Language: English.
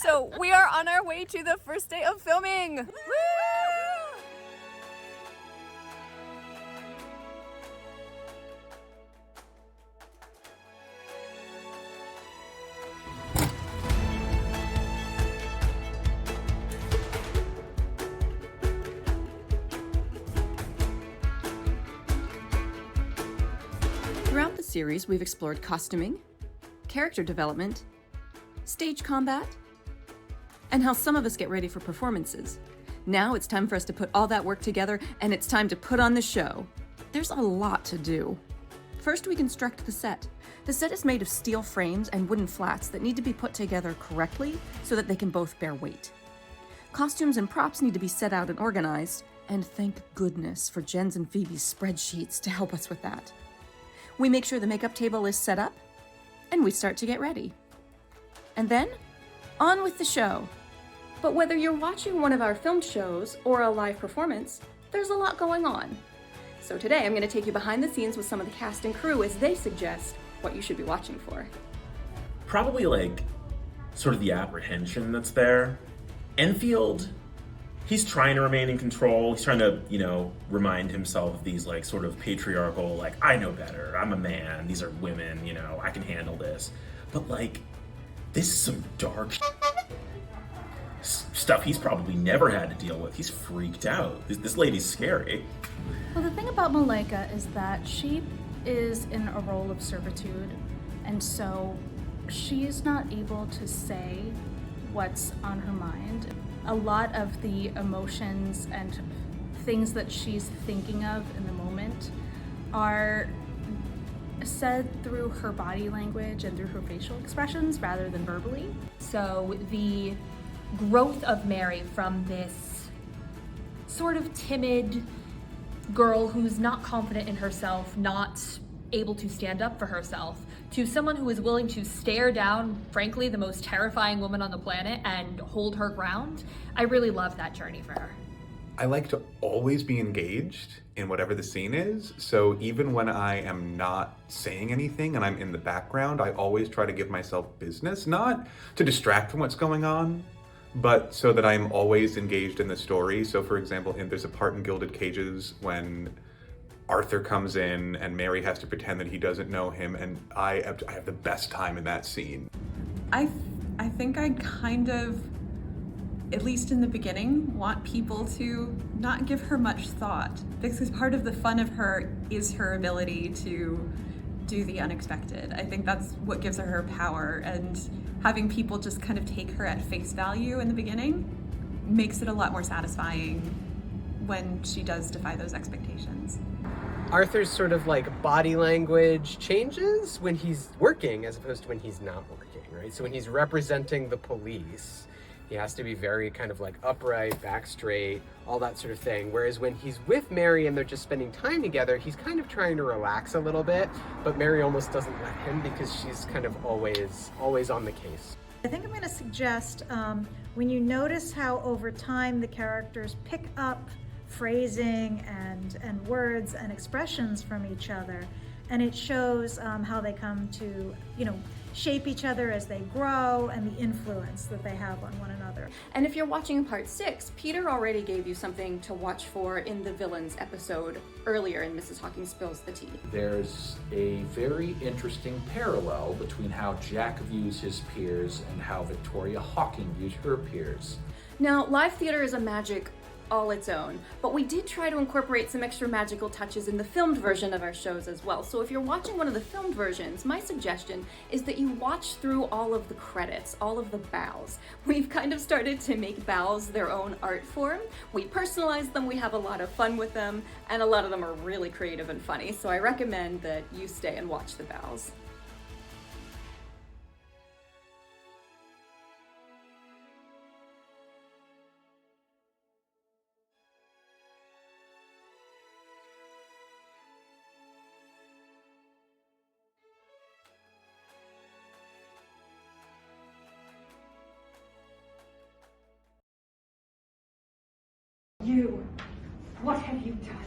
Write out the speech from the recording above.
So we are on our way to the first day of filming. Woo! Throughout the series, we've explored costuming, character development, stage combat, and how some of us get ready for performances. Now it's time for us to put all that work together, and it's time to put on the show. There's a lot to do. First, we construct the set. The set is made of steel frames and wooden flats that need to be put together correctly so that they can both bear weight. Costumes and props need to be set out and organized, and thank goodness for Jen's and Phoebe's spreadsheets to help us with that. We make sure the makeup table is set up, and we start to get ready. And then, on with the show. But whether you're watching one of our filmed shows or a live performance, there's a lot going on. So today I'm going to take you behind the scenes with some of the cast and crew as they suggest what you should be watching for. Probably like sort of the apprehension that's there. Enfield, he's trying to remain in control. He's trying to, remind himself of these like sort of patriarchal, like, I know better, I'm a man, these are women, I can handle this. But like, this is some dark stuff he's probably never had to deal with. He's freaked out. This lady's scary. Well, the thing about Malaika is that she is in a role of servitude, and so she's not able to say what's on her mind. A lot of the emotions and things that she's thinking of in the moment are said through her body language and through her facial expressions rather than verbally. So the growth of Mary from this sort of timid girl who's not confident in herself, not able to stand up for herself, to someone who is willing to stare down, frankly, the most terrifying woman on the planet and hold her ground. I really love that journey for her. I like to always be engaged in whatever the scene is. So even when I am not saying anything and I'm in the background, I always try to give myself business, not to distract from what's going on, but so that I'm always engaged in the story. So for example, there's a part in Gilded Cages when Arthur comes in and Mary has to pretend that he doesn't know him, and I have the best time in that scene. I think I kind of, at least in the beginning, want people to not give her much thought, because part of the fun of her is her ability to do the unexpected. I think that's what gives her power, and having people just kind of take her at face value in the beginning makes it a lot more satisfying when she does defy those expectations. Arthur's sort of like body language changes when he's working as opposed to when he's not working, right? So when he's representing the police, he has to be very kind of like upright, back straight, all that sort of thing. Whereas when he's with Mary and they're just spending time together, he's kind of trying to relax a little bit, but Mary almost doesn't let him because she's kind of always on the case. I think I'm going to suggest when you notice how over time the characters pick up phrasing and words and expressions from each other, and it shows how they come to shape each other as they grow and the influence that they have on one another. And if you're watching part 6, Peter already gave you something to watch for in the villains episode earlier in Mrs. Hawking Spills the Tea. There's a very interesting parallel between how Jack views his peers and how Victoria Hawking views her peers. Now, live theater is a magic all its own, but we did try to incorporate some extra magical touches in the filmed version of our shows as well. So if you're watching one of the filmed versions, my suggestion is that you watch through all of the credits, all of the bows. We've kind of started to make bows their own art form. We personalize them, we have a lot of fun with them, and a lot of them are really creative and funny, so I recommend that you stay and watch the bows. You, what have you done?